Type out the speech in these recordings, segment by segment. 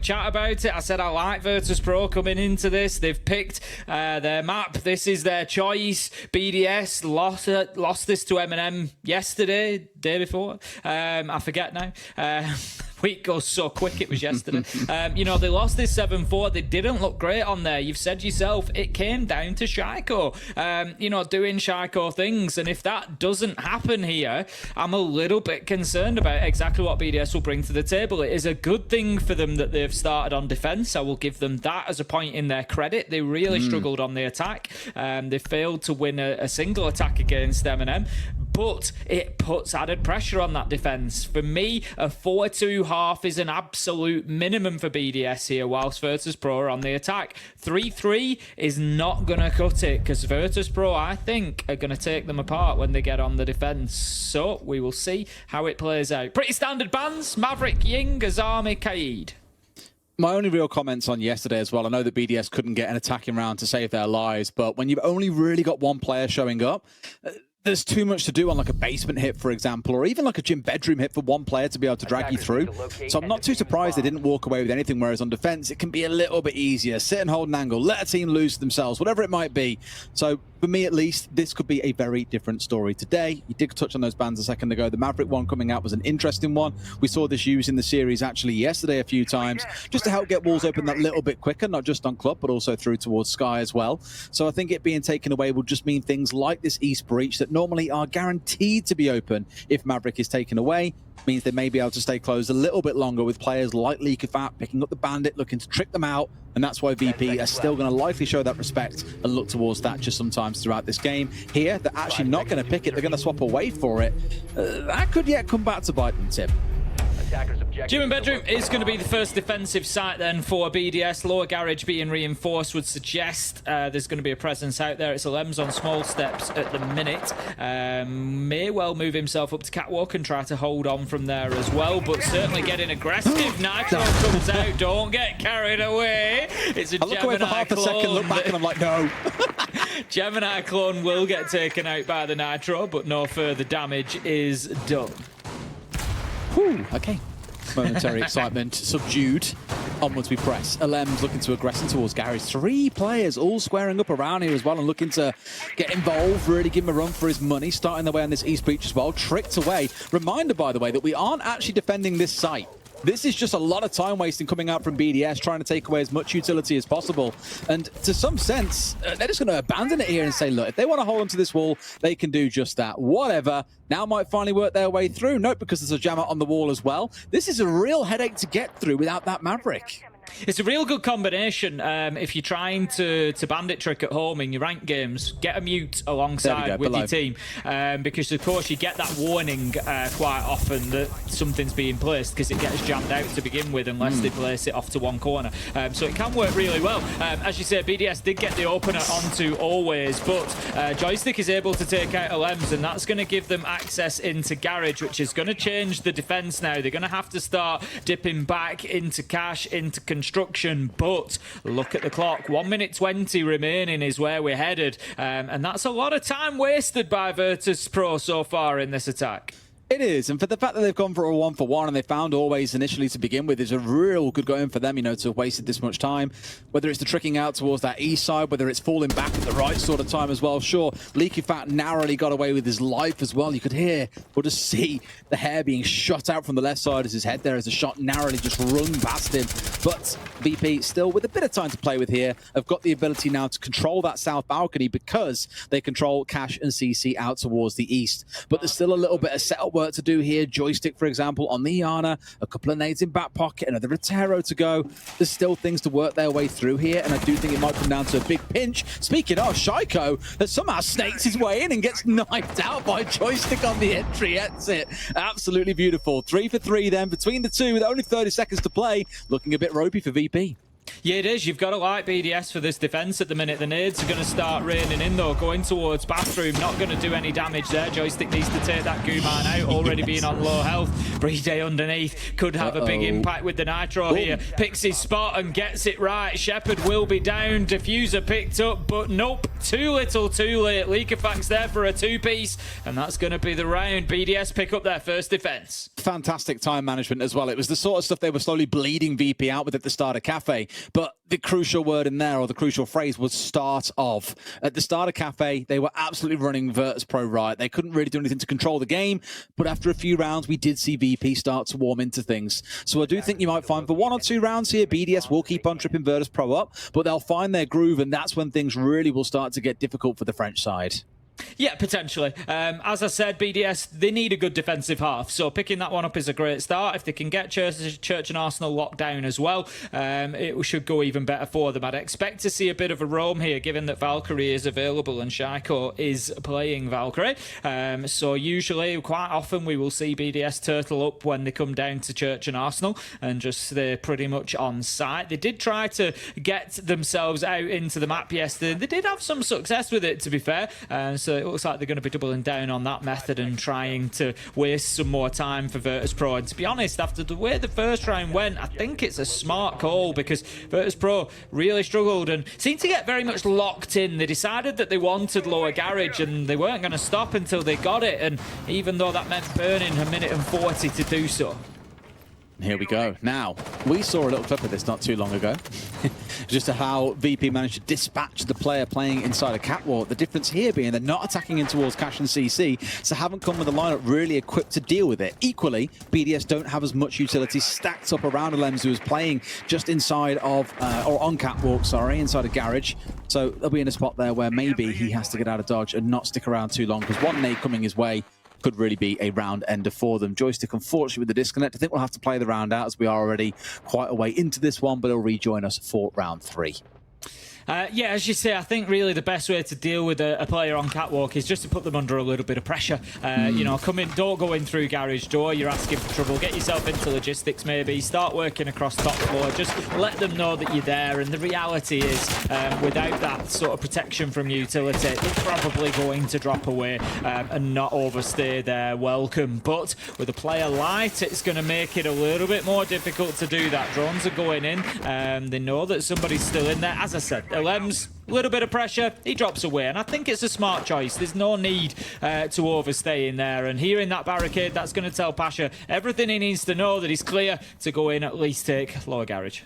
chat about it. I said I like VirtusPro coming into this. They've picked their map. This is their choice. BDS lost this to M&M yesterday, day before. I forget now. Week goes so quick, it was yesterday. You know, they lost this 7-4. They didn't look great on there. You've said yourself, it came down to Shaiko, you know, doing Shaiko things. And if that doesn't happen here, I'm a little bit concerned about exactly what BDS will bring to the table. It is a good thing for them that they've started on defense. I will give them that as a point in their credit. They really struggled on the attack. They failed to win a single attack against M&M. But it puts added pressure on that defense. For me, a 4-2 is an absolute minimum for BDS here, whilst VirtusPro are on the attack. 3-3 is not going to cut it, because VirtusPro, I think, are going to take them apart when they get on the defense. So we will see how it plays out. Pretty standard bans: Maverick, Ying, Azami, Kaid. My only real comments on yesterday as well, I know that BDS couldn't get an attacking round to save their lives, but when you've only really got one player showing up, there's too much to do on like a basement hit, for example, or even like a gym bedroom hit for one player to be able to drag you through. So I'm not too surprised they didn't walk away with anything, whereas on defense, it can be a little bit easier. Sit and hold an angle, let a team lose themselves, whatever it might be. So for me, at least, this could be a very different story today. You did touch on those bans a second ago. The Maverick one coming out was an interesting one. We saw this used in the series actually yesterday a few times, just to help get walls open that little bit quicker, not just on Club, but also through towards Sky as well. So I think it being taken away will just mean things like this East breach that normally are guaranteed to be open if Maverick is taken away. Means they may be able to stay closed a little bit longer with players like Leakafat picking up the Bandit, looking to trick them out, and that's why VP are still going to likely show that respect and look towards Thatcher sometimes throughout this game. Here, they're actually not going to pick it, they're going to swap away for it. That could yet come back to bite them, Tim. Gym and bedroom is going to be the first defensive site then for BDS. Lower garage being reinforced would suggest there's going to be a presence out there. It's Alems on small steps at the minute. May well move himself up to catwalk and try to hold on from there as well, but certainly getting aggressive. Nitro comes out. Don't get carried away. It's a Gemini look away for half a second, look back, and I'm like, no. Gemini clone will get taken out by the Nitro, but no further damage is done. Whew, okay. Momentary excitement subdued. Onwards we press. Alems looking to aggress towards Gary. 3 players all squaring up around here as well and looking to get involved, really give him a run for his money. Starting their way on this East breach as well. Tricked away. Reminder, by the way, that we aren't actually defending this site. This is just a lot of time wasting coming out from BDS, trying to take away as much utility as possible. And to some sense, they're just going to abandon it here and say, look, if they want to hold onto this wall, they can do just that. Whatever. Now might finally work their way through. Nope, because there's a jammer on the wall as well. This is a real headache to get through without that Maverick. It's a real good combination. If you're trying to bandit trick at home in your ranked games, get a mute alongside with your team, because of course you get that warning quite often that something's being placed, because it gets jammed out to begin with unless they place it off to one corner. So it can work really well. As you say, BDS did get the opener onto Always, but Joystick is able to take out Alems, and that's going to give them access into Garage, which is going to change the defense now. They're going to have to start dipping back into cash, into construction, but look at the clock. 1 minute 20 remaining is where we're headed, and that's a lot of time wasted by VirtusPro so far in this attack. It is, and for the fact that they've gone for a 1-for-1 and they found Always initially to begin with is a real good going for them, you know, to have wasted this much time. Whether it's the tricking out towards that east side, whether it's falling back at the right sort of time as well. Sure, Leakafat narrowly got away with his life as well. You could hear or just see the hair being shot out from the left side as his head there as the shot narrowly just rung past him. But VP, still with a bit of time to play with here, have got the ability now to control that south balcony because they control Cash and CC out towards the east. But there's still a little bit of setup work to do here. Joystick, for example, on the Iana, a couple of nades in back pocket, another Rotero to go. There's still things to work their way through here, and I do think it might come down to a big pinch. Speaking of, Shaiko that somehow snakes his way in and gets knifed out by Joystick on the entry exit. Absolutely beautiful. 3 for 3 then between the two with only 30 seconds to play. Looking a bit ropey for VP. Yeah, it is. You've got to like BDS for this defense at the minute. The nades are going to start raining in, though, going towards bathroom. Not going to do any damage there. Joystick needs to take that Guman out, already being on low health. Bride underneath could have a big impact with the Nitro here. Picks his spot and gets it right. Shepard will be down. Diffuser picked up, but nope. Too little, too late. Leakerfax there for a two-piece, and that's going to be the round. BDS pick up their first defense. Fantastic time management as well. It was the sort of stuff they were slowly bleeding VP out with at the start of Cafe, but the crucial word in there, or the crucial phrase, was start of. At the start of Cafe, they were absolutely running VirtusPro right. They couldn't really do anything to control the game, but after a few rounds, we did see VP start to warm into things. So I do think you might find for 1 or 2 rounds here, BDS will keep on tripping VirtusPro up, but they'll find their groove, and that's when things really will start to get difficult for the French side. Yeah, potentially. As I said, BDS, they need a good defensive half, so picking that one up is a great start. If they can get Church and Arsenal locked down as well, it should go even better for them. I'd expect to see a bit of a roam here, given that Valkyrie is available and Shaiko is playing Valkyrie. So usually, quite often, we will see BDS turtle up when they come down to Church and Arsenal and just stay pretty much on site. They did try to get themselves out into the map yesterday. They did have some success with it, to be fair. So it looks like they're going to be doubling down on that method and trying to waste some more time for VirtusPro. And to be honest, after the way the first round went, I think it's a smart call, because VirtusPro really struggled and seemed to get very much locked in. They decided that they wanted lower garage and they weren't going to stop until they got it. And even though that meant burning a minute and 40 to do so. Here we go. Now, we saw a little clip of this not too long ago. Just how VP managed to dispatch the player playing inside a catwalk. The difference here being they're not attacking in towards Cash and CC, so haven't come with a lineup really equipped to deal with it. Equally, BDS don't have as much utility stacked up around Alems, who is playing just inside of, or on catwalk, sorry, inside a garage. So they'll be in a spot there where maybe he has to get out of dodge and not stick around too long, because one nade coming his way could really be a round ender for them. Joystick, unfortunately, with the disconnect. I think we'll have to play the round out, as we are already quite a way into this one, but he'll rejoin us for round 3. Yeah, as you say, I think really the best way to deal with a player on catwalk is just to put them under a little bit of pressure. You know, come in, don't go in through garage door. You're asking for trouble. Get yourself into logistics, maybe. Start working across top floor. Just let them know that you're there. And the reality is, without that sort of protection from utility, it's probably going to drop away and not overstay their welcome. But with a player light, it's going to make it a little bit more difficult to do that. Drones are going in. They know that somebody's still in there. As I said, Lems, a little bit of pressure, he drops away, and I think it's a smart choice. There's no need to overstay in there, and here in that barricade, that's going to tell Pasha everything he needs to know, that he's clear to go in, at least take lower garage.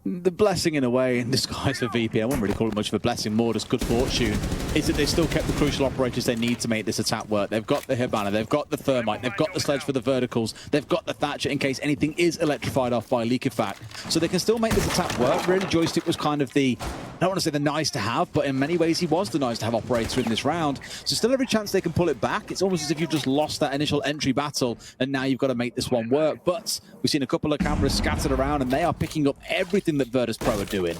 The blessing, in a way, in disguise for VP, I wouldn't really call it much of a blessing, more just good fortune, is that they still kept the crucial operators they need to make this attack work. They've got the Hibana, they've got the Thermite, they've got the Sledge for the verticals, they've got the Thatcher in case anything is electrified off by Leakerfact. So they can still make this attack work. Really, Joystick was kind of the, I don't want to say the nice to have, but in many ways he was the nice to have operator in this round. So still every chance they can pull it back. It's almost as if you've just lost that initial entry battle and now you've got to make this one work. But we've seen a couple of cameras scattered around and they are picking up everything that VirtusPro are doing.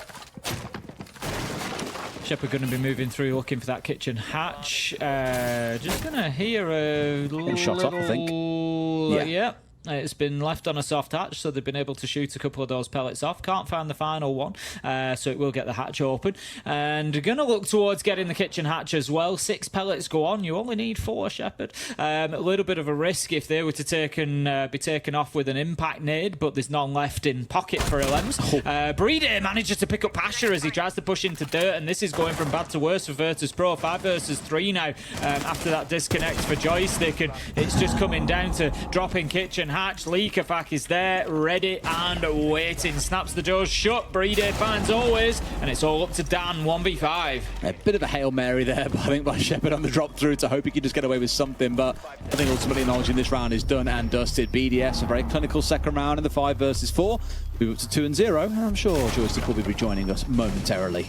Shepard going to be moving through, looking for that kitchen hatch. Just going to hear a little shot off, I think. Yeah. It's been left on a soft hatch, so they've been able to shoot a couple of those pellets off. Can't find the final one, so it will get the hatch open. And going to look towards getting the kitchen hatch as well. 6 pellets go on. You only need 4, Shepard. A little bit of a risk if they were to be taken off with an impact nade, but there's none left in pocket for Alems. Bride manages to pick up Pasha as he tries to push into dirt, and this is going from bad to worse for VirtusPro. 5 versus 3 now after that disconnect for Joystick, and it's just coming down to dropping kitchen hatch. Leakerfact is there, ready and waiting. Snaps the doors shut. Bride finds always, and it's all up to Dan. 1v5. A bit of a Hail Mary there, but I think by Shepard on the drop through to hope he could just get away with something. But I think ultimately acknowledging this round is done and dusted. BDS, a very clinical second round in the 5 versus 4. Move up to 2-0, and I'm sure Joystick will be rejoining us momentarily.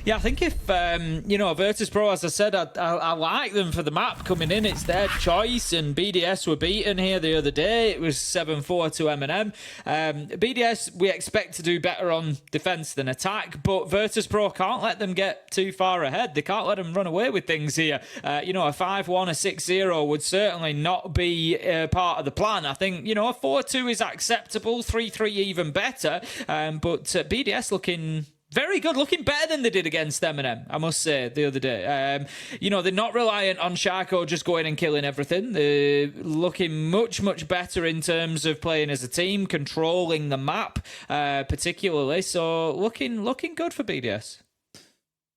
Yeah, I think if, VirtusPro, as I said, I like them for the map coming in. It's their choice, and BDS were beaten here the other day. It was 7-4 to M&M. BDS, we expect to do better on defense than attack, but VirtusPro can't let them get too far ahead. They can't let them run away with things here. A 5-1, a 6-0 would certainly not be part of the plan. I think, a 4-2 is acceptable, 3-3 even better, but BDS looking very good, looking better than they did against M&M, I must say, the other day. They're not reliant on Sharko just going and killing everything. They're looking much, much better in terms of playing as a team, controlling the map, particularly. So looking good for BDS.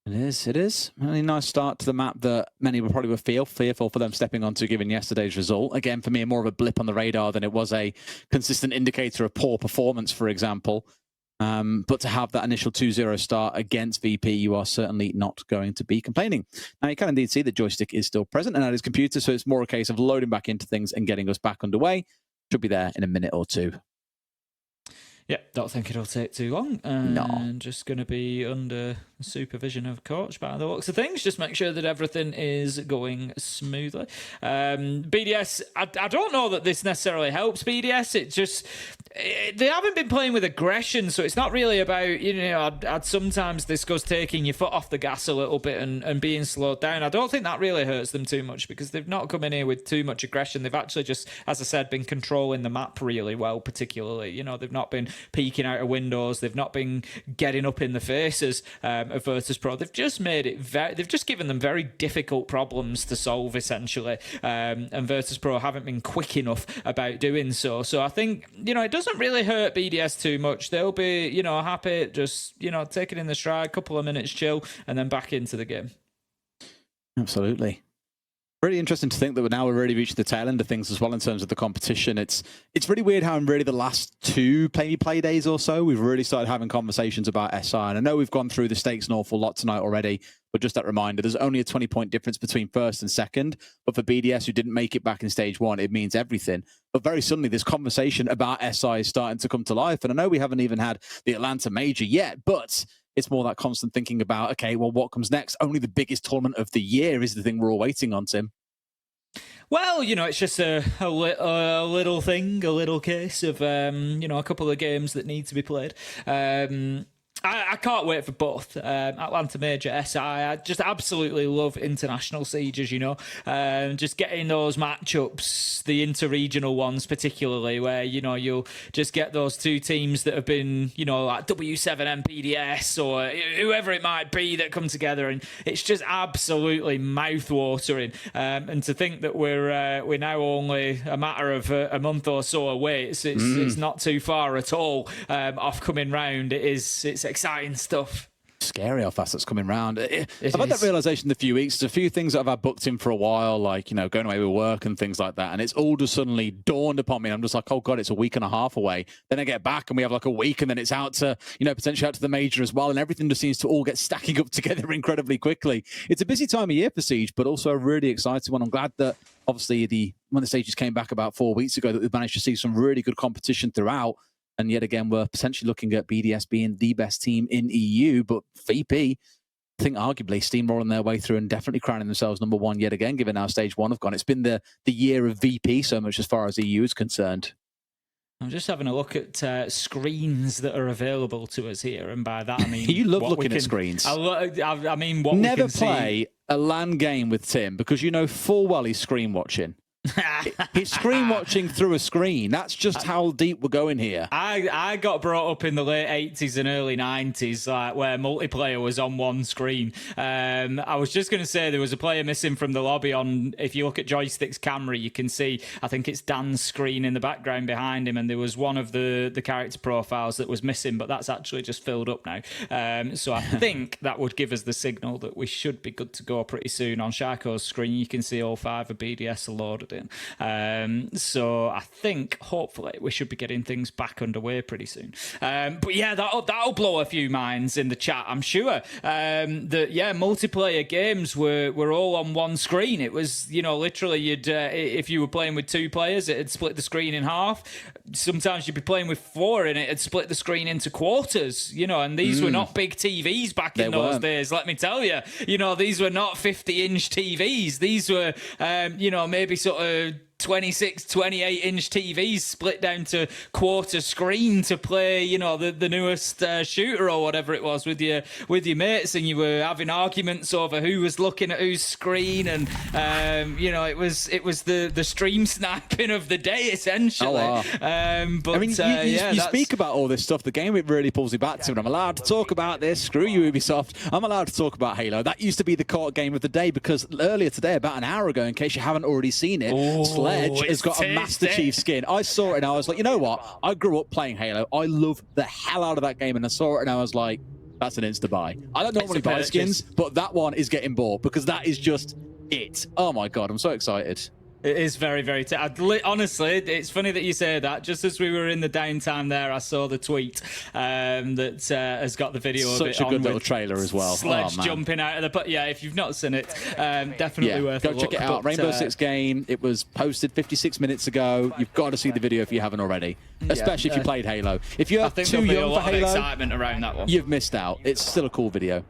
It is. A really nice start to the map that many will probably feel fearful for them stepping onto given yesterday's result. Again, for me, more of a blip on the radar than it was a consistent indicator of poor performance, for example. But to have that initial 2-0 start against VP, you are certainly not going to be complaining. Now, you can indeed see the joystick is still present and at his computer, so it's more a case of loading back into things and getting us back underway. Should be there in a minute or two. Yeah, don't think it'll take too long. No. Just going to be under supervision of coach by the looks of things. Just make sure that everything is going smoothly. BDS, I don't know that this necessarily helps BDS. It just, they haven't been playing with aggression, so it's not really about, I'd sometimes discuss taking your foot off the gas a little bit and being slowed down. I don't think that really hurts them too much because they've not come in here with too much aggression. They've actually just, as I said, been controlling the map really well, particularly. They've not been peeking out of windows. They've not been getting up in the faces of VirtusPro. They've just made it they've just given them very difficult problems to solve, essentially. And VirtusPro haven't been quick enough about doing so. So I think, it doesn't really hurt BDS too much. They'll be, happy, just, take it in the stride, couple of minutes chill, and then back into the game. Absolutely. Really interesting to think that we're really reaching the tail end of things as well in terms of the competition. It's really weird how in really the last two play days or so, we've really started having conversations about SI. And I know we've gone through the stakes an awful lot tonight already, but just that reminder, there's only a 20-point difference between first and second. But for BDS, who didn't make it back in stage one, it means everything. But very suddenly, this conversation about SI is starting to come to life. And I know we haven't even had the Atlanta Major yet, but it's more that constant thinking about, okay, well, what comes next? Only the biggest tournament of the year is the thing we're all waiting on, Tim. Well, it's just a little thing, a little case of, a couple of games that need to be played. I can't wait for both. Atlanta Major, SI. I just absolutely love international sieges, just getting those matchups, the inter-regional ones particularly, where, you'll just get those two teams that have been, like W7 MPDS or whoever it might be that come together, and it's just absolutely mouth-watering. And to think that we're now only a matter of a month or so away, it's not too far at all off coming round. It's exciting stuff. Scary how fast it's coming round. I've had that realization in a few weeks. There's a few things that I've had booked in for a while, like, going away with work and things like that. And it's all just suddenly dawned upon me. I'm just like, oh God, it's a week and a half away. Then I get back and we have like a week and then it's out to, potentially out to the major as well. And everything just seems to all get stacking up together incredibly quickly. It's a busy time of year for Siege, but also a really exciting one. I'm glad that obviously when the stages came back about 4 weeks ago, that we've managed to see some really good competition throughout. And yet again, we're potentially looking at BDS being the best team in EU, but VP, I think arguably steamrolling their way through and definitely crowning themselves number one yet again, given how stage one have gone. It's been the year of VP so much as far as EU is concerned. I'm just having a look at screens that are available to us here, and by that I mean you love looking at screens. I mean, what never we can play see. A LAN game with Tim because you know full well he's screen watching. He's screen watching through a screen. That's just how deep we're going here. I got brought up in the late 80s and early 90s, like where multiplayer was on one screen. I was just going to say there was a player missing from the lobby on, if you look at Joystick's camera, you can see, I think it's Dan's screen in the background behind him, and there was one of the character profiles that was missing, but that's actually just filled up now. So I think that would give us the signal that we should be good to go pretty soon. On Sharko's screen, you can see all 5 of BDS are loaded in. So I think, hopefully, we should be getting things back underway pretty soon. But yeah, that'll blow a few minds in the chat, I'm sure. Multiplayer games were all on one screen. It was, literally you'd if you were playing with 2 players, it'd split the screen in half. Sometimes you'd be playing with 4 and it'd split the screen into quarters, and these were not big TVs back in those days, let me tell you. These were not 50-inch TVs. These were, maybe sort of 26, 28-inch TVs split down to quarter screen to play, the newest shooter or whatever it was with your mates, and you were having arguments over who was looking at whose screen, and it was the stream sniping of the day essentially. Oh, wow. But you speak about all this stuff. The game, it really pulls you back to, and I'm allowed to talk about this. Screw you, Ubisoft. I'm allowed to talk about Halo. That used to be the court game of the day, because earlier today, about an hour ago, in case you haven't already seen it, Sledge has got a Master Chief skin. I saw it and I was like, you know what? I grew up playing Halo. I love the hell out of that game, and I saw it and I was like, that's an insta-buy. I don't normally buy skins, but that one is getting bought because that is just it. Oh my God, I'm so excited. It is very, very... honestly, it's funny that you say that. Just as we were in the downtime there, I saw the tweet that has got the video of it. Such a good little trailer as well. Sledge jumping out of the... But yeah, if you've not seen it, definitely worth a look. Go check it out. Rainbow Six game. It was posted 56 minutes ago. You've got to see the video if you haven't already, especially if you played Halo. If you're too young for Halo, excitement around that one. You've missed out. It's still a cool video.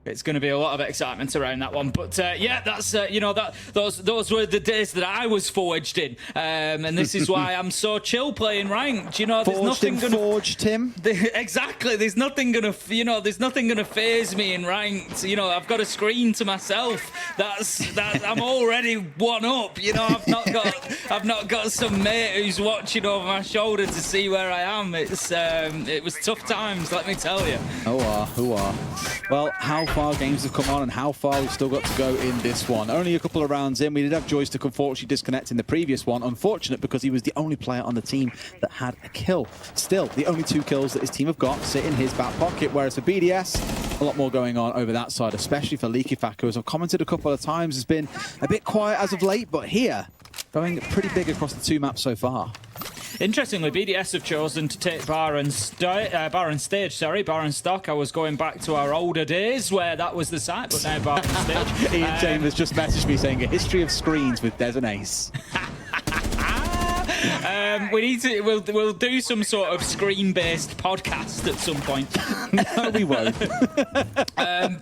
It's going to be a lot of excitement around that one, but yeah, that's those were the days that I was forged in, and this is why I'm so chill playing ranked. There's nothing going to forged him. Exactly, there's nothing going to there's nothing going to phase me in ranked. I've got a screen to myself. That's I'm already one up. I've not got some mate who's watching over my shoulder to see where I am. It was tough times, let me tell you. Who are? Well, how far games have come on and how far we've still got to go in this one. Only a couple of rounds in. We did have Joystick unfortunately disconnect in the previous one. Unfortunate because he was the only player on the team that had a kill. Still, the only 2 kills that his team have got sit in his back pocket, whereas for BDS, a lot more going on over that side, especially for Leaky Faku. As I've commented a couple of times, has been a bit quiet as of late, but here, going pretty big across the 2 maps so far. Interestingly, BDS have chosen to take bar and stage. Bar and stock. I was going back to our older days where that was the site, but now bar and stage. Ian Chambers just messaged me saying a history of screens with Des and Ace. We need to. We'll do some sort of screen-based podcast at some point. No, we won't.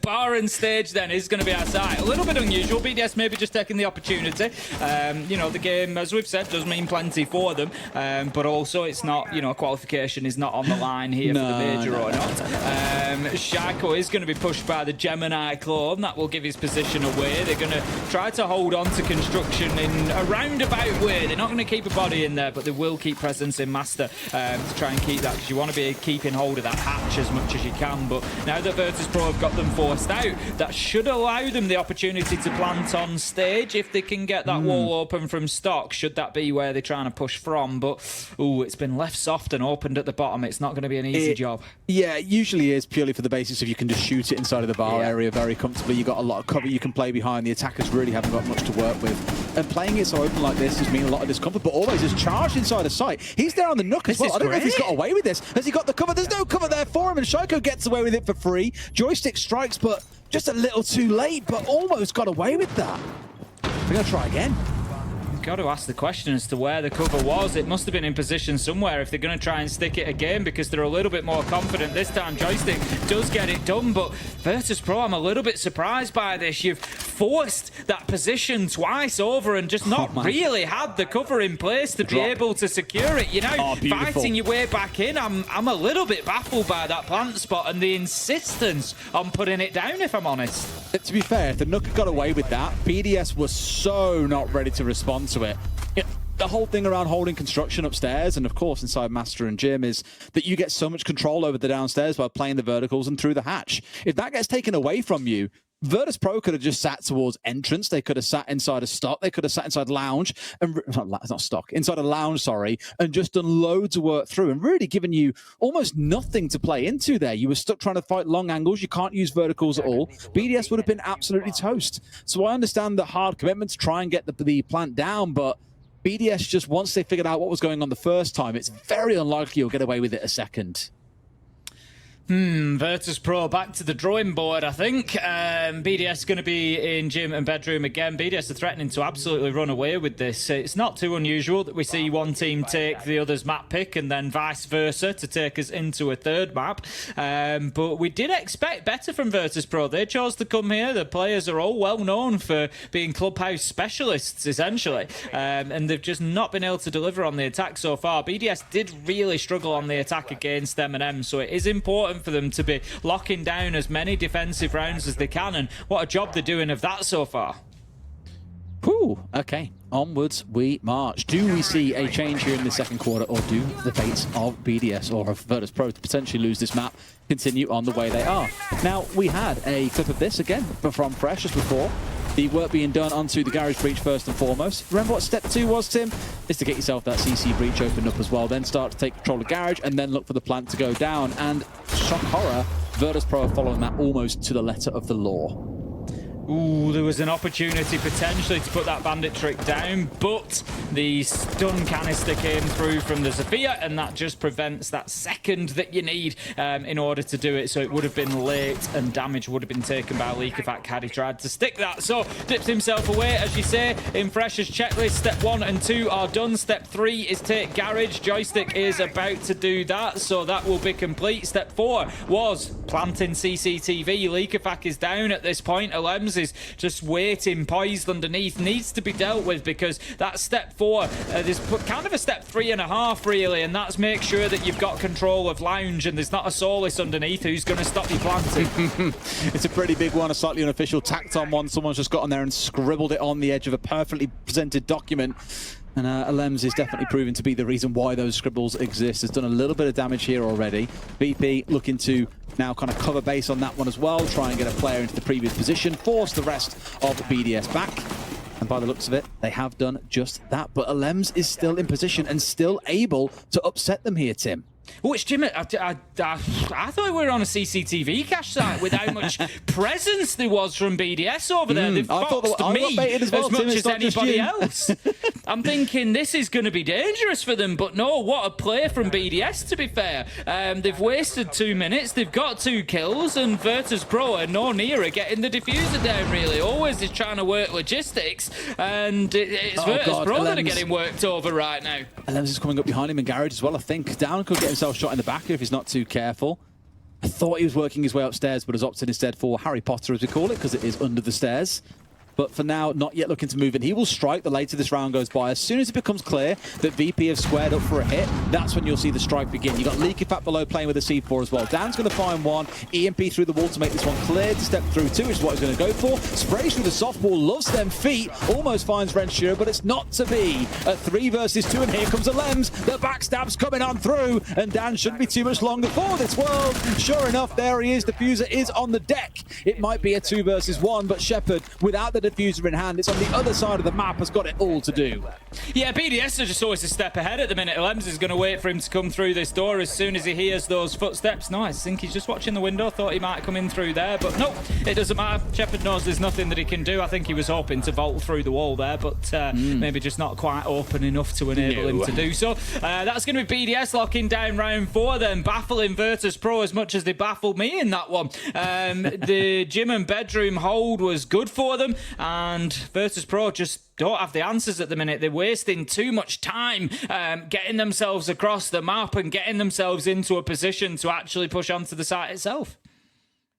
Bar and stage then is going to be our site. A little bit unusual. BDS maybe just taking the opportunity. The game, as we've said, does mean plenty for them, but also it's not. Qualification is not on the line here for the major or not. Shaco is going to be pushed by the Gemini clone. That will give his position away. They're going to try to hold on to construction in a roundabout way. They're not going to keep a body in there, but they will keep presence in Master to try and keep that, because you want to be keeping hold of that hatch as much as you can. But now that VirtusPro have got them forced out, that should allow them the opportunity to plant on stage if they can get that wall open from stock, should that be where they're trying to push from. But it's been left soft and opened at the bottom. It's not going to be an easy job. Yeah, it usually is, purely for the basis of you can just shoot it inside of the bar area very comfortably. You got a lot of cover you can play behind. The attackers really haven't got much to work with, and playing it so open like this has mean a lot of discomfort, but always is charged inside of sight. He's there on the nook as well. I don't know if he's got away with this. Has he got the cover? There's no cover there for him, and Shaiko gets away with it for free. Joystick strikes, but just a little too late, but almost got away with that. We're going to try again. Got to ask the question as to where the cover was. It must have been in position somewhere if they're going to try and stick it again, because they're a little bit more confident this time. Joystick does get it done, but VirtusPro, I'm a little bit surprised by this. You've forced that position twice over and just not really had the cover in place to be able to secure it. You're now fighting your way back in. I'm a little bit baffled by that plant spot and the insistence on putting it down, if I'm honest. To be fair, if the Nook got away with that, BDS was so not ready to respond to it. The whole thing around holding construction upstairs and of course inside Master and Gym is that you get so much control over the downstairs by playing the verticals and through the hatch. If that gets taken away from you, VirtusPro could have just sat towards entrance. They could have sat inside a stock. They could have sat inside lounge and not stock, inside a lounge, sorry, and just done loads of work through and really given you almost nothing to play into there. You were stuck trying to fight long angles. You can't use verticals at all. BDS would have been absolutely toast. So I understand the hard commitment to try and get the plant down, but BDS just, once they figured out what was going on the first time, it's very unlikely you'll get away with it a second. VirtusPro back to the drawing board, I think. BDS going to be in gym and bedroom again. BDS are threatening to absolutely run away with this. It's not too unusual that we see one team take the other's map pick and then vice versa to take us into a third map. But we did expect better from VirtusPro. They chose to come here. The players are all well known for being clubhouse specialists, essentially. And they've just not been able to deliver on the attack so far. BDS did really struggle on the attack against M&M, so it is important for them to be locking down as many defensive rounds as they can, and what a job they're doing of that so far. Whew, okay, onwards we march. Do we see a change here in the second quarter, or do the fates of BDS or of VirtusPro to potentially lose this map continue on the way they are? Now, we had a clip of this again from Fresh just before. The work being done onto the garage breach first and foremost. Remember what step 2 was, Tim? Is to get yourself that CC breach opened up as well, then start to take control of garage, and then look for the plant to go down. And shock horror, VirtusPro are following that almost to the letter of the law. Ooh, there was an opportunity potentially to put that bandit trick down, but the stun canister came through from the Zofia, and that just prevents that second that you need in order to do it. So it would have been late, and damage would have been taken by Leakafak had he tried to stick that. So dips himself away, as you say, in Fresh's checklist. Step 1 and 2 are done. Step 3 is take garage. Joystick is about to do that, so that will be complete. Step 4 was planting CCTV. Leakafak is down at this point. Alems is just waiting, poised underneath, needs to be dealt with, because that step 4 there's kind of a step 3.5 really, and that's make sure that you've got control of lounge and there's not a Solus underneath who's going to stop you planting. It's a pretty big one, a slightly unofficial tacked on one. Someone's just got on there and scribbled it on the edge of a perfectly presented document. And Alems is definitely proving to be the reason why those scribbles exist. Has done a little bit of damage here already. BP looking to now kind of cover base on that one as well, try and get a player into the previous position, force the rest of BDS back. And by the looks of it, they have done just that. But Alems is still in position and still able to upset them here, Tim. Which, Jim, I thought we were on a CCTV cache site with how much presence there was from BDS over there. They've foxed me as much as anybody else. I'm thinking this is going to be dangerous for them, but no, what a play from BDS, to be fair. They've wasted 2 minutes, they've got 2 kills, and VirtusPro are no nearer getting the diffuser down, really. Always is trying to work logistics, and it's VirtusPro that are getting worked over right now. Alems is coming up behind him in garage as well, I think. Down could get himself shot in the back if he's not too careful. I thought he was working his way upstairs, but has opted instead for Harry Potter, as we call it, because it is under the stairs. But for now, not yet looking to move in. He will strike the later this round goes by. As soon as it becomes clear that VP have squared up for a hit, that's when you'll see the strike begin. You've got Leakafat below playing with a C4 as well. Dan's going to find one. EMP through the wall to make this one clear to step through 2, which is what he's going to go for. Sprays through the softball, loves them feet, almost finds Renshiro, but it's not to be. At 3 versus 2, and here comes Alems. The backstab's coming on through, and Dan shouldn't be too much longer for this world. Sure enough, there he is. Diffuser is on the deck. It might be a 2 versus 1, but Shepard, without the diffuser in hand, it's on the other side of the map, has got it all to do. Yeah, BDS are just always a step ahead at the minute. Alems is going to wait for him to come through this door as soon as he hears those footsteps. No, I think he's just watching the window, thought he might come in through there, but no, it doesn't matter. Shepard knows there's nothing that he can do. I think he was hoping to vault through the wall there, but maybe just not quite open enough to enable him to do so. That's going to be BDS locking down round 4 then, baffling VirtusPro as much as they baffled me in that one. The gym and bedroom hold was good for them, and VirtusPro just don't have the answers at the minute. They're wasting too much time getting themselves across the map and getting themselves into a position to actually push onto the site itself.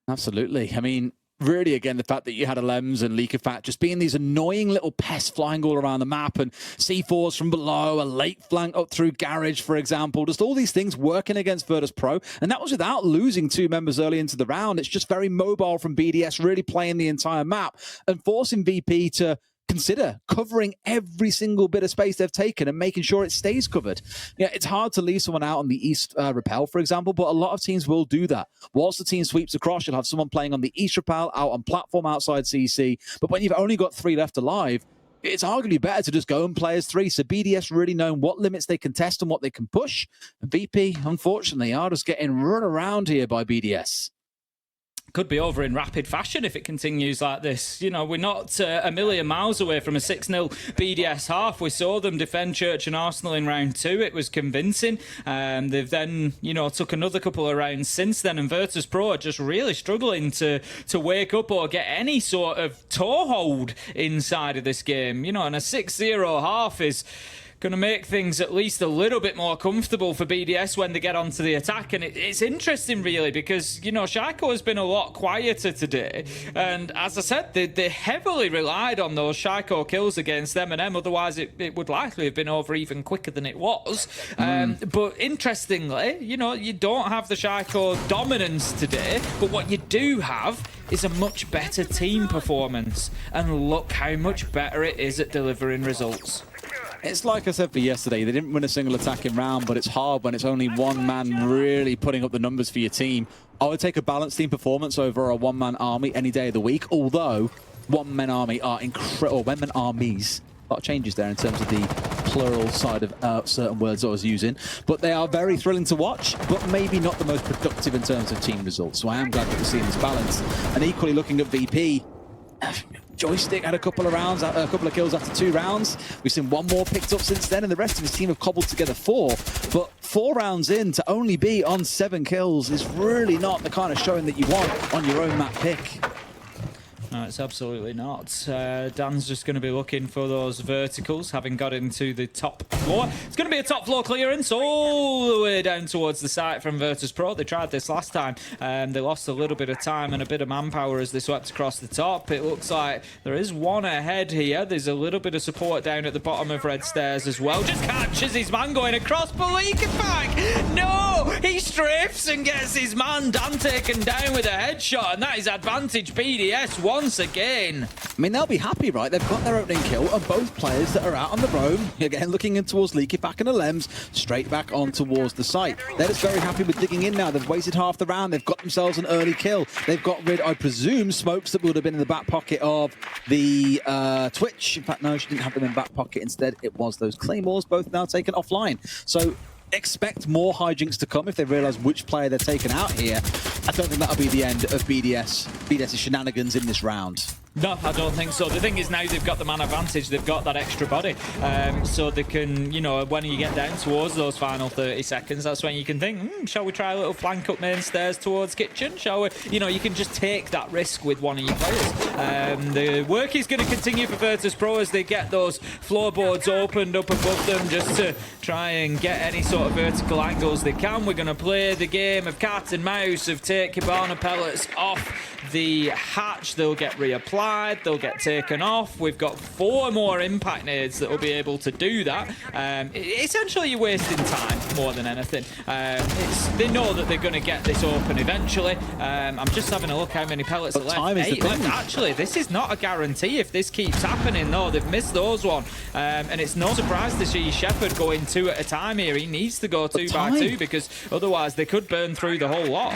Absolutely. I mean, really, again, the fact that you had Alems and Leakafat just being these annoying little pests flying all around the map, and C4s from below, a late flank up through garage, for example, just all these things working against VirtusPro, and that was without losing 2 members early into the round. It's just very mobile from BDS, really playing the entire map and forcing VP to consider covering every single bit of space they've taken and making sure it stays covered. Yeah, it's hard to leave someone out on the east rappel, for example, but a lot of teams will do that. Whilst the team sweeps across, you'll have someone playing on the east rappel, out on platform outside CC. But when you've only got 3 left alive, it's arguably better to just go and play as 3. So BDS really knowing what limits they can test and what they can push. And VP, unfortunately, are just getting run around here by BDS. Could be over in rapid fashion if it continues like this. You know, we're not a million miles away from a 6-0 BDS half. We saw them defend Church and Arsenal in round 2. It was convincing. They've then, you know, took another couple of rounds since then, and VirtusPro are just really struggling to wake up or get any sort of toehold inside of this game. You know, and a 6-0 half is going to make things at least a little bit more comfortable for BDS when they get onto the attack. And it's interesting, really, because, you know, Shaiko has been a lot quieter today. And as I said, they heavily relied on those Shaiko kills against M&M. Otherwise, it would likely have been over even quicker than it was. But interestingly, you know, you don't have the Shaiko dominance today. But what you do have is a much better team performance. And look how much better it is at delivering results. It's like I said for yesterday, they didn't win a single attacking round, but it's hard when it's only one man really putting up the numbers for your team. I would take a balanced team performance over a one-man army any day of the week, although one-man army are incredible, one-man armies. A lot of changes there in terms of the plural side of certain words I was using, but they are very thrilling to watch, but maybe not the most productive in terms of team results. So I am glad that we're seeing this balance. And equally looking at VP, Joystick had a couple of rounds, a couple of kills after 2 rounds. We've seen one more picked up since then, and the rest of his team have cobbled together 4. But 4 rounds in to only be on 7 kills is really not the kind of showing that you want on your own map pick. No, it's absolutely not. Dan's just going to be looking for those verticals, having got into the top floor. It's going to be a top floor clearance all the way down towards the site from VirtusPro. They tried this last time. They lost a little bit of time and a bit of manpower as they swept across the top. It looks like there is one ahead here. There's a little bit of support down at the bottom of red stairs as well. Just catches his man going across, but he can back. No! He strafes and gets his man Dan taken down with a headshot, and that is advantage BDS once again. I mean, they'll be happy, right? They've got their opening kill, and both players that are out on the roam, again, looking in towards Leaky back and the Lems, straight back on towards the site. They're just very happy with digging in now. They've wasted half the round. They've got themselves an early kill. They've got rid, I presume, smokes that would have been in the back pocket of the Twitch. In fact, no, she didn't have them in back pocket. Instead, it was those Claymores, both now taken offline. So expect more hijinks to come if they realise which player they're taking out here. I don't think that'll be the end of BDS's shenanigans in this round. No, I don't think so. The thing is, now they've got the man advantage, they've got that extra body. So they can, you know, when you get down towards those final 30 seconds, that's when you can think, shall we try a little flank up main stairs towards kitchen? Shall we? You know, you can just take that risk with one of your players. The work is going to continue for VirtusPro as they get those floorboards opened up above them just to try and get any sort of vertical angles they can. We're going to play the game of cat and mouse, of take Hibana pellets off the hatch. They'll get reapplied. They'll get taken off. We've got 4 more impact nades that will be able to do that. Essentially, you're wasting time more than anything. They know that they're going to get this open eventually. I'm just having a look how many pellets are left. Time is 8 left. Actually, this is not a guarantee if this keeps happening. No, they've missed those one. And it's no surprise to see Shepard going 2 at a time here. He needs to go 2 by 2 because otherwise they could burn through the whole lot.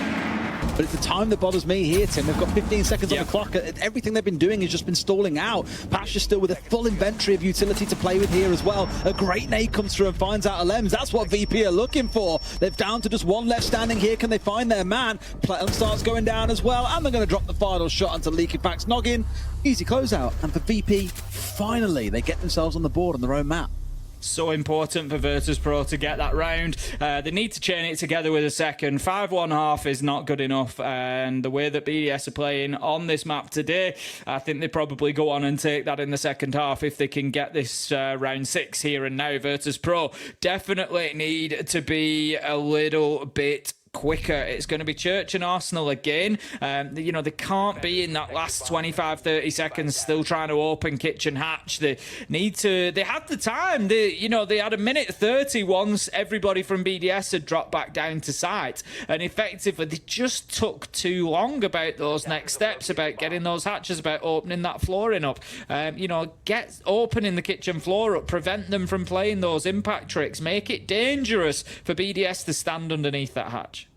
But it's the time that bothers me here, Tim. They've got 15 seconds on the clock. Everything they've been doing has just been stalling out. Pasha's still with a full inventory of utility to play with here as well. A great nade comes through and finds out a Lems. That's what VP are looking for. They're down to just one left standing here. Can they find their man? Platinum starts going down as well, and they're going to drop the final shot onto Leaky Pack's noggin. Easy closeout. And for VP, finally, they get themselves on the board on their own map. So important for VirtusPro to get that round. They need to chain it together with a second. 5-1 half is not good enough, and the way that BDS are playing on this map today, I think they probably go on and take that in the second half if they can get this round 6 here and now. VirtusPro definitely need to be a little bit quicker. It's going to be Church and Arsenal again. You know, they can't be in that last 25-30 seconds still trying to open kitchen hatch. They had the time. They had a minute 30 once everybody from BDS had dropped back down to site, and effectively they just took too long about those next steps, about getting those hatches, about opening that flooring up. Get opening the kitchen floor up, prevent them from playing those impact tricks, make it dangerous for BDS to stand underneath that hatch.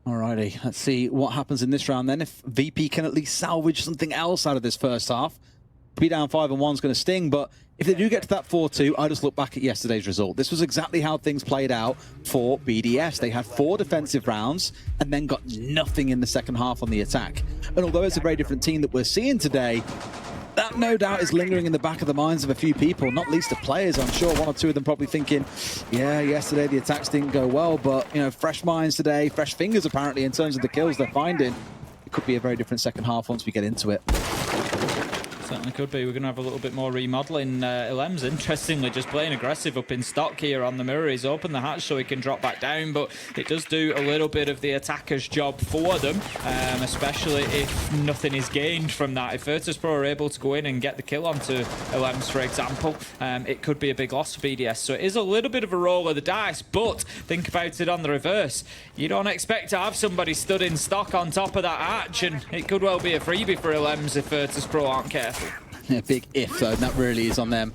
Alrighty, let's see what happens in this round then. If VP can at least salvage something else out of this first half. Be down 5-1 is going to sting, but if they do get to that 4-2, I just look back at yesterday's result. This was exactly how things played out for BDS. They had 4 defensive rounds and then got nothing in the second half on the attack. And although it's a very different team that we're seeing today, that no doubt is lingering in the back of the minds of a few people, not least the players. I'm sure 1 or 2 of them probably thinking, yeah, yesterday the attacks didn't go well, but, fresh minds today, fresh fingers apparently in terms of the kills they're finding. It could be a very different second half once we get into it. Certainly could be. We're going to have a little bit more remodeling. Ilem's interestingly just playing aggressive up in stock here on the mirror. He's opened the hatch so he can drop back down, but it does do a little bit of the attacker's job for them, especially if nothing is gained from that. If VirtusPro are able to go in and get the kill onto Ilem's, for example, it could be a big loss for BDS. So it is a little bit of a roll of the dice, but think about it on the reverse. You don't expect to have somebody stood in stock on top of that hatch, and it could well be a freebie for Ilem's if VirtusPro aren't careful. Yeah, big if, though, and that really is on them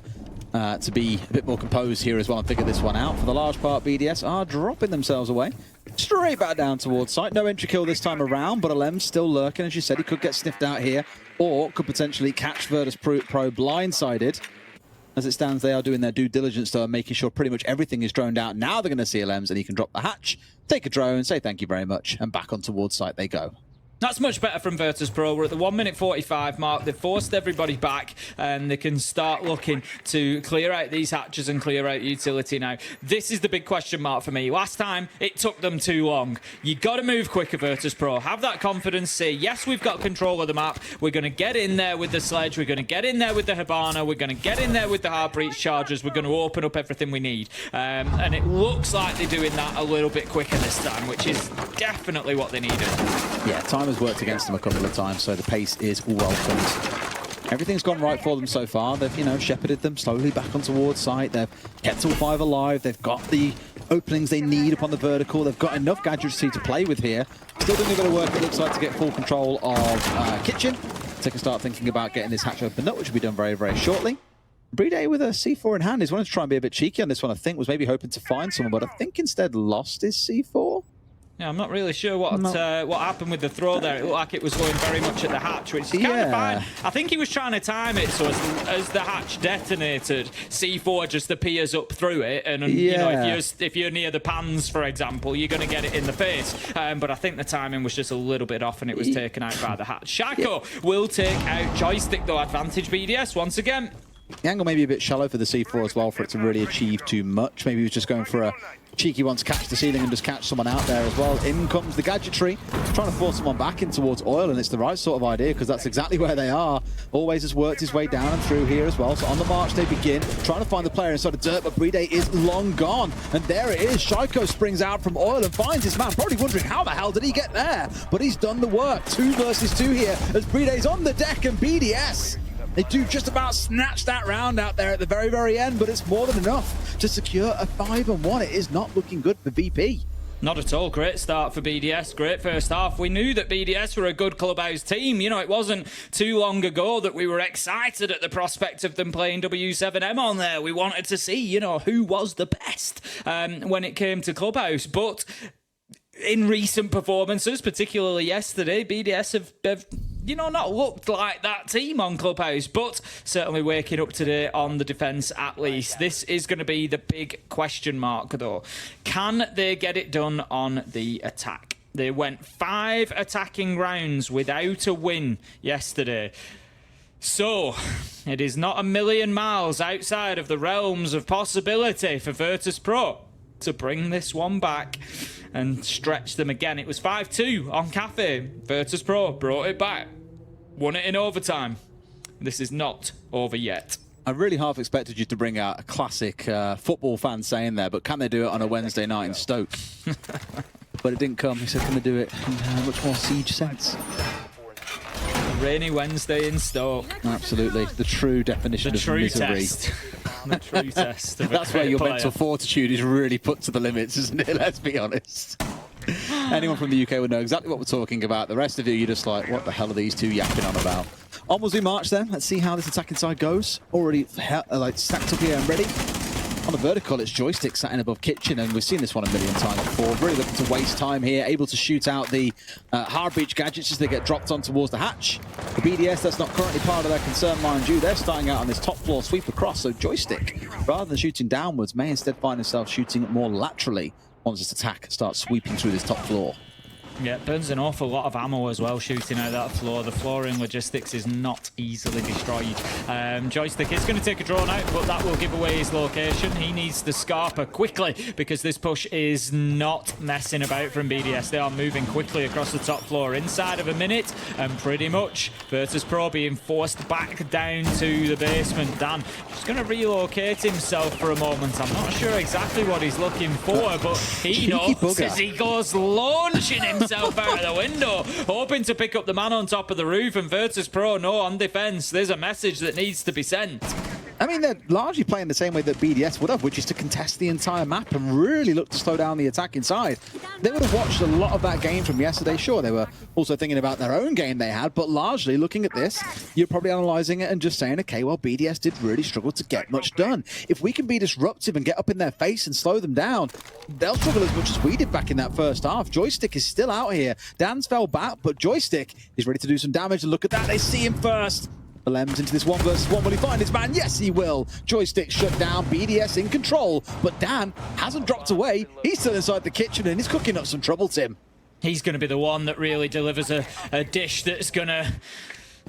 to be a bit more composed here as well and figure this one out. For the large part, BDS are dropping themselves away. Straight back down towards site. No entry kill this time around, but Alem's still lurking. As you said, he could get sniffed out here or could potentially catch VirtusPro blindsided. As it stands, they are doing their due diligence, though, and making sure pretty much everything is droned out. Now they're going to see Alem's, and he can drop the hatch, take a drone, say thank you very much, and back on towards site they go. That's much better from VirtusPro. We're at the 1:45 mark. They've forced everybody back, and they can start looking to clear out these hatches and clear out utility now. This is the big question mark for me. Last time, it took them too long. You got to move quicker, VirtusPro. Have that confidence. Say, yes, we've got control of the map. We're going to get in there with the sledge. We're going to get in there with the Hibana. We're going to get in there with the Heartbreach chargers. We're going to open up everything we need. And it looks like they're doing that a little bit quicker this time, which is definitely what they needed. Yeah, time has worked against them a couple of times, so the pace is welcomed. Everything's gone right for them so far. They've, shepherded them slowly back on towards site. They've kept all 5 alive. They've got the openings they need upon the vertical. They've got enough gadgetry to play with here. Still doing a bit of work, it looks like, to get full control of kitchen. Take a start thinking about getting this hatch opened up, which will be done very, very shortly. BDS with a C4 in hand. He's wanted to try and be a bit cheeky on this one, I think. Was maybe hoping to find someone, but I think instead lost his C4. Yeah, I'm not really sure what happened with the throw there. It looked like it was going very much at the hatch, which is kind of fine. I think he was trying to time it so as the hatch detonated, C4 just appears up through it, and if you're near the pans, for example, you're going to get it in the face. But I think the timing was just a little bit off, and it was taken out by the hatch. Shaco will take out joystick, though. Advantage BDS once again. The angle may be a bit shallow for the C4 as well for it to really achieve too much. Maybe he was just going for a cheeky one to catch the ceiling and just catch someone out there as well. In comes the gadgetry, trying to force someone back in towards oil, and it's the right sort of idea because that's exactly where they are. Always has worked his way down and through here as well. So on the march they begin, trying to find the player inside of dirt, but BDS is long gone. And there it is. Shaiko springs out from oil and finds his man. Probably wondering how the hell did he get there? But he's done the work. 2 versus 2 here as BDS on the deck, and BDS, they do just about snatch that round out there at the very, very end, but it's more than enough to secure a 5-1. It is not looking good for VP. Not at all. Great start for BDS. Great first half. We knew that BDS were a good clubhouse team. It wasn't too long ago that we were excited at the prospect of them playing W7M on there. We wanted to see, who was the best when it came to clubhouse. But in recent performances, particularly yesterday, BDS have not looked like that team on Clubhouse, but certainly waking up today on the defence at least. This is going to be the big question mark, though. Can they get it done on the attack? They went 5 attacking rounds without a win yesterday. So, it is not a million miles outside of the realms of possibility for VirtusPro to bring this one back and stretch them again. It was 5-2 on Cafe. VirtusPro brought it back, won it in overtime. This is not over yet. I really half expected you to bring out a classic football fan saying there, but can they do it on a Wednesday night in Stoke? but it didn't come. He said, can we do it in a much more siege sense? Rainy Wednesday in Stoke. Absolutely. The true definition of misery. The true test. That's where your mental fortitude is really put to the limits, isn't it? Let's be honest. Anyone from the UK would know exactly what we're talking about. The rest of you, you're just like, what the hell are these two yapping on about? Onwards we march then. Let's see how this attacking side goes. Already like stacked up here and ready. On the vertical, it's Joystick sat in above Kitchen, and we've seen this one a million times before. Really looking to waste time here, able to shoot out the hard breach gadgets as they get dropped on towards the hatch. The BDS, that's not currently part of their concern, mind you. They're starting out on this top floor sweep across, so Joystick, rather than shooting downwards, may instead find himself shooting more laterally once this attack starts sweeping through this top floor. Yeah, it burns an awful lot of ammo as well shooting out that floor. The floor in logistics is not easily destroyed. Joystick is going to take a drone out, but that will give away his location. He needs the Scarper quickly because this push is not messing about from BDS. They are moving quickly across the top floor inside of a minute, and pretty much VirtusPro being forced back down to the basement. Dan just going to relocate himself for a moment. I'm not sure exactly what he's looking for, but he knows as he goes launching himself out of the window, hoping to pick up the man on top of the roof, and VirtusPro, no, on defense. There's a message that needs to be sent. I mean, they're largely playing the same way that BDS would have, which is to contest the entire map and really look to slow down the attack inside. They would have watched a lot of that game from yesterday. Sure, they were also thinking about their own game they had, but largely looking at this, you're probably analysing it and just saying, okay, well, BDS did really struggle to get much done. If we can be disruptive and get up in their face and slow them down, they'll struggle as much as we did back in that first half. Joystick is still out here. Dan's fell back, but Joystick is ready to do some damage. And look at that, they see him first. Lems into this 1 versus 1. Will he find his man? Yes, he will. Joystick shut down. BDS in control. But Dan hasn't dropped away. He's still inside the kitchen and he's cooking up some trouble, Tim. He's going to be the one that really delivers a dish that's going to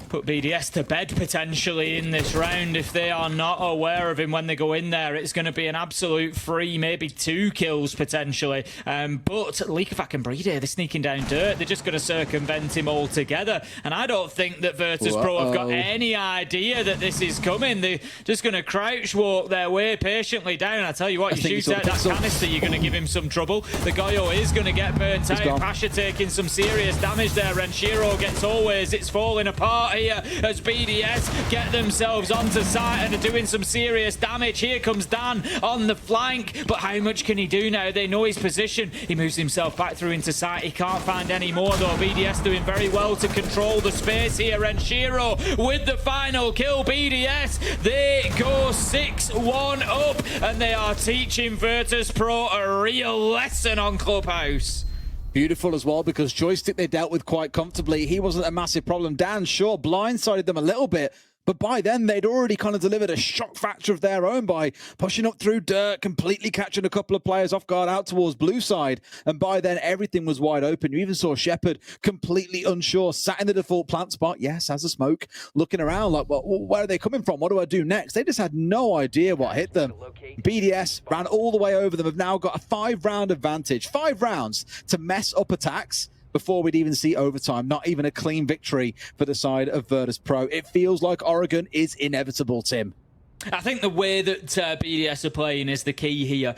put BDS to bed potentially in this round. If they are not aware of him when they go in there, it's going to be an absolute free, maybe 2 kills potentially. But Leakavac and Breeder, they're sneaking down dirt. They're just going to circumvent him altogether. And I don't think that VirtusPro have got any idea that this is coming. They're just going to crouch walk their way patiently down. I tell you what, you shoot out that canister, you're going to give him some trouble. The Goyo is going to get burnt out. Pasha taking some serious damage there. Renshiro gets always. It's falling apart here as BDS get themselves onto site and are doing some serious damage. Here comes Dan on the flank, but how much can he do now? They know his position. He moves himself back through into site. He can't find any more though. BDS doing very well to control the space here. Renshiro with the final kill. BDS, they go 6-1 up, and they are teaching VirtusPro a real lesson on Clubhouse. Beautiful as well, because Joystick they dealt with quite comfortably. He wasn't a massive problem. Dan, sure, blindsided them a little bit, but by then they'd already kind of delivered a shock factor of their own by pushing up through dirt, completely catching a couple of players off guard out towards blue side. And by then everything was wide open. You even saw Shepard completely unsure, sat in the default plant spot. Yes, as a smoke, looking around like, well, where are they coming from? What do I do next? They just had no idea what hit them. BDS ran all the way over them, have now got a 5-round advantage. 5 rounds to mess up attacks before we'd even see overtime. Not even a clean victory for the side of VirtusPro. It feels like Oregon is inevitable, Tim. I think the way that BDS are playing is the key here.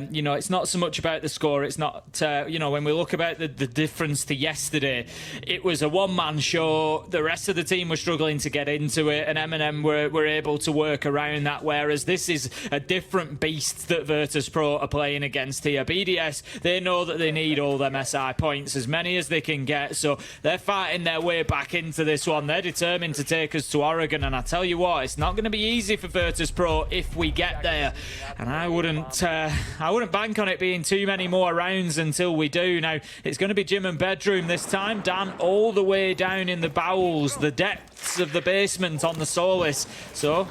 You know, it's not so much about the score. It's not, you know, when we look about the difference to yesterday, it was a one-man show. The rest of the team were struggling to get into it, and M&M were able to work around that, whereas this is a different beast that VirtusPro are playing against here. BDS, they know that they need all them SI points, as many as they can get, so they're fighting their way back into this one. They're determined to take us to Oregon, and I tell you what, it's not going to be easy for VirtusPro if we get there, and I wouldn't bank on it being too many more rounds until we do. Now it's going to be gym and bedroom this time. Dan all the way down in the bowels, the depths of the basement on the Solis, so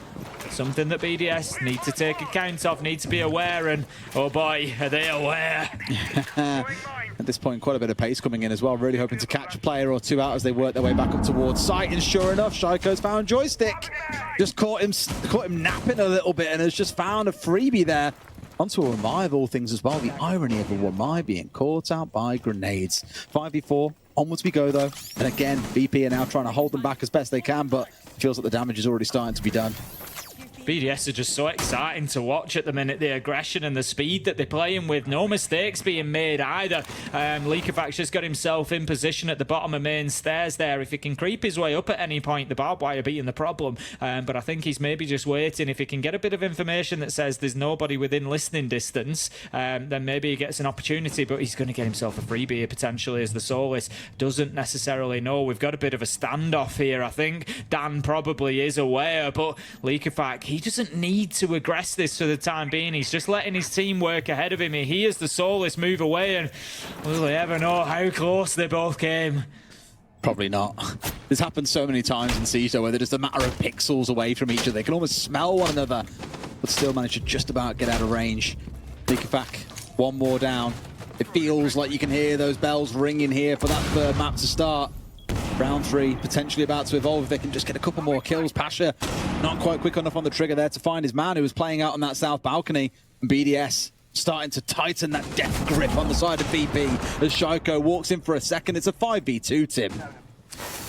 something that BDS need to take account of, need to be aware, and oh boy, are they aware. At this point, quite a bit of pace coming in as well, really hoping to catch a player or two out as they work their way back up towards site. And sure enough, Shaiko's found Joystick. Just caught him napping a little bit and has just found a freebie there. Onto a Wamai of all things as well. The irony of a Wamai being caught out by grenades. 5v4, onwards we go though. And again, VP are now trying to hold them back as best they can, but it feels like the damage is already starting to be done. BDS are just so exciting to watch at the minute. The aggression and the speed that they're playing with. No mistakes being made either. Leakerfax just got himself in position at the bottom of main stairs there. If he can creep his way up at any point, the barbed wire being the problem. But I think he's maybe just waiting. If he can get a bit of information that says there's nobody within listening distance, then maybe he gets an opportunity. But he's going to get himself a freebie here potentially, as the Soulless doesn't necessarily know. We've got a bit of a standoff here. I think Dan probably is aware, but Leakerfax, he doesn't need to aggress this for the time being. He's just letting his team work ahead of him. He hears the Soulless move away, and will they ever know how close they both came? Probably not. This happens so many times in Siege, where they're just a matter of pixels away from each other. They can almost smell one another, but still manage to just about get out of range. Leakerfax, one more down. It feels like you can hear those bells ringing here for that third map to start. Round 3 potentially about to evolve if they can just get a couple more kills. Pasha not quite quick enough on the trigger there to find his man who was playing out on that south balcony. And BDS starting to tighten that death grip on the side of VP as Shaiko walks in for a second. It's a 5v2, Tim.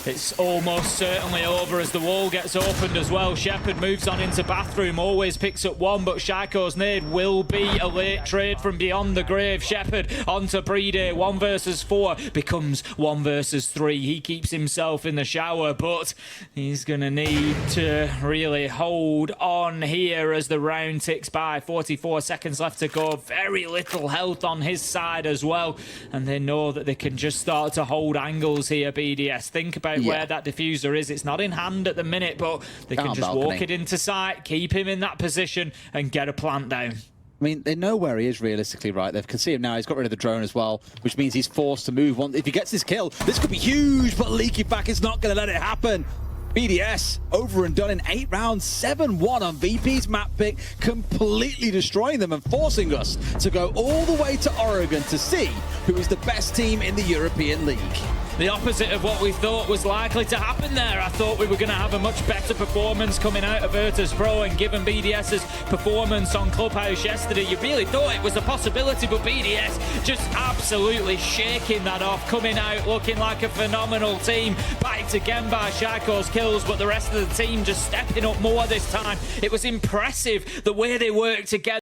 It's almost certainly over as the wall gets opened as well. Shepard moves on into bathroom, always picks up one, but Shaiko's nade will be a late trade from beyond the grave. Shepard onto Brede, 1 versus 4 becomes 1 versus 3. He keeps himself in the shower, but he's gonna need to really hold on here as the round ticks by. 44 seconds left to go. Very little health on his side as well, and they know that they can just start to hold angles here. BDS, think about where that diffuser is. It's not in hand at the minute, but they can just walk it into sight, keep him in that position, and get a plant down. I mean, they know where he is realistically, right? They can see him now. He's got rid of the drone as well, which means he's forced to move on. If he gets this kill, this could be huge, but Leakerfax is not going to let it happen. BDS over and done in 8 rounds, 7-1 on VP's map pick, completely destroying them and forcing us to go all the way to Oregon to see who is the best team in the European League. The opposite of what we thought was likely to happen there. I thought we were going to have a much better performance coming out of VirtusPro, and given BDS's performance on Clubhouse yesterday, you really thought it was a possibility, but BDS just absolutely shaking that off, coming out looking like a phenomenal team, backed again by Shaiko's kills, but the rest of the team just stepping up more this time. It was impressive the way they worked together.